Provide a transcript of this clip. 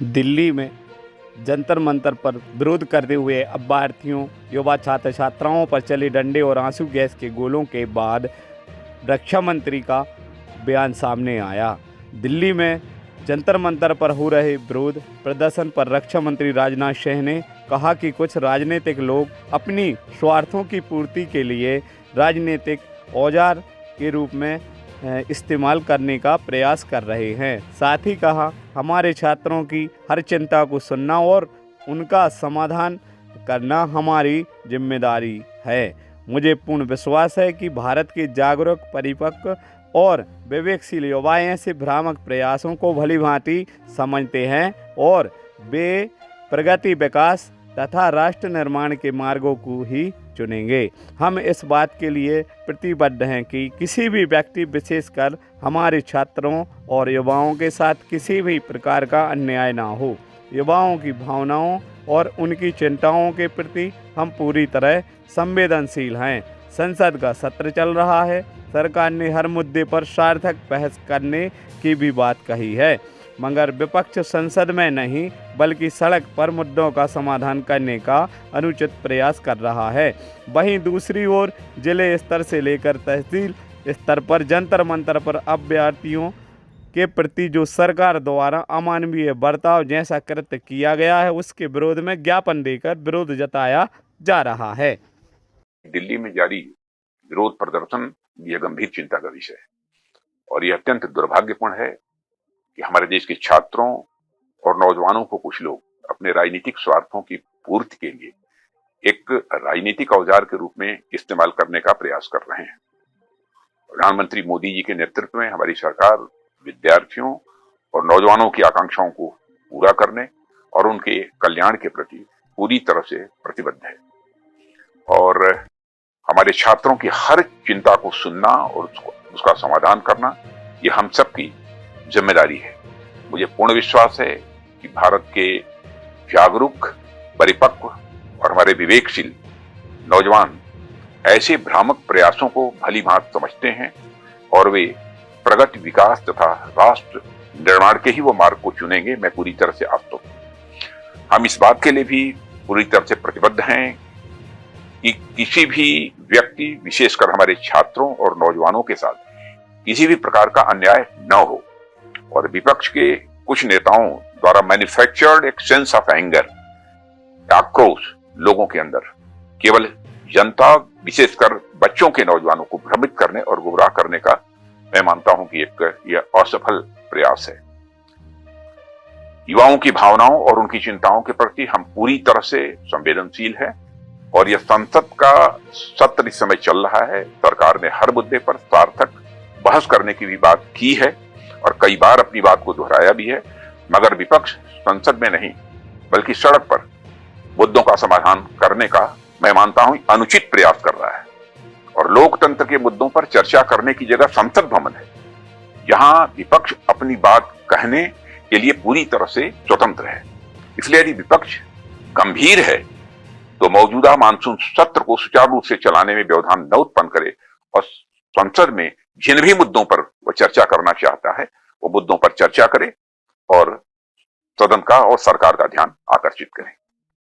दिल्ली में जंतर मंतर पर विरोध करते हुए अभ्यर्थियों, युवा छात्र छात्राओं पर चले डंडे और आंसू गैस के गोलों के बाद रक्षा मंत्री का बयान सामने आया। दिल्ली में जंतर मंतर पर हो रहे विरोध प्रदर्शन पर रक्षा मंत्री राजनाथ सिंह ने कहा कि कुछ राजनीतिक लोग अपनी स्वार्थों की पूर्ति के लिए राजनीतिक औजार के रूप में इस्तेमाल करने का प्रयास कर रहे हैं। साथ ही कहा, हमारे छात्रों की हर चिंता को सुनना और उनका समाधान करना हमारी जिम्मेदारी है। मुझे पूर्ण विश्वास है कि भारत के जागरूक, परिपक्व और विवेकशील युवा ऐसे भ्रामक प्रयासों को भलीभांति समझते हैं और वे प्रगति, विकास तथा राष्ट्र निर्माण के मार्गों को ही चुनेंगे। हम इस बात के लिए प्रतिबद्ध हैं कि किसी भी व्यक्ति, विशेषकर हमारे छात्रों और युवाओं के साथ किसी भी प्रकार का अन्याय ना हो। युवाओं की भावनाओं और उनकी चिंताओं के प्रति हम पूरी तरह संवेदनशील हैं। संसद का सत्र चल रहा है। सरकार ने हर मुद्दे पर सार्थक बहस करने की भी बात कही है, मगर विपक्ष संसद में नहीं बल्कि सड़क पर मुद्दों का समाधान करने का अनुचित प्रयास कर रहा है। वहीं दूसरी ओर जिले स्तर से लेकर तहसील स्तर पर जंतर मंतर पर अभ्यर्थियों के प्रति जो सरकार द्वारा अमानवीय बर्ताव जैसा कृत्य किया गया है, उसके विरोध में ज्ञापन देकर विरोध जताया जा रहा है। दिल्ली में जारी विरोध प्रदर्शन यह गंभीर चिंता का विषय है और यह अत्यंत दुर्भाग्यपूर्ण है कि हमारे देश के छात्रों और नौजवानों को कुछ लोग अपने राजनीतिक स्वार्थों की पूर्ति के लिए एक राजनीतिक औजार के रूप में इस्तेमाल करने का प्रयास कर रहे हैं। प्रधानमंत्री मोदी जी के नेतृत्व में हमारी सरकार विद्यार्थियों और नौजवानों की आकांक्षाओं को पूरा करने और उनके कल्याण के प्रति पूरी तरह से प्रतिबद्ध है और हमारे छात्रों की हर चिंता को सुनना और उसका समाधान करना ये हम सबकी जिम्मेदारी है। मुझे पूर्ण विश्वास है कि भारत के जागरूक, परिपक्व और हमारे विवेकशील नौजवान ऐसे भ्रामक प्रयासों को भलीभांति समझते हैं और वे प्रगति, विकास तथा राष्ट्र निर्माण के ही वो मार्ग को चुनेंगे। मैं पूरी तरह से आश्वस्त हूं। हम इस बात के लिए भी पूरी तरह से प्रतिबद्ध हैं कि किसी भी व्यक्ति, विशेषकर हमारे छात्रों और नौजवानों के साथ किसी भी प्रकार का अन्याय न हो और विपक्ष के कुछ नेताओं द्वारा मैन्युफैक्चर्ड एक सेंस ऑफ एंगर, आक्रोश लोगों के अंदर केवल जनता, विशेषकर बच्चों के नौजवानों को भ्रमित करने और गुमराह करने का मैं मानता हूं कि यह असफल प्रयास है। युवाओं की भावनाओं और उनकी चिंताओं के प्रति हम पूरी तरह से संवेदनशील हैं और यह संसद का सत्र इस समय चल रहा है। सरकार ने हर मुद्दे पर सार्थक बहस करने की भी बात की है और कई बार अपनी बात को दोहराया भी है, मगर विपक्ष संसद में नहीं बल्कि सड़क पर मुद्दों का समाधान करने का मैं मानता हूं अनुचित प्रयास कर रहा है और लोकतंत्र के मुद्दों पर चर्चा करने की जगह संसद भवन है, जहां विपक्ष अपनी बात कहने के लिए पूरी तरह से स्वतंत्र है। इसलिए यदि विपक्ष गंभीर है तो मौजूदा मानसून सत्र को सुचारू रूप से चलाने में व्यवधान न उत्पन्न करे और संसद में जिन भी मुद्दों पर वह चर्चा करना चाहता है वो मुद्दों पर चर्चा करे और सदन का और सरकार का ध्यान आकर्षित करें।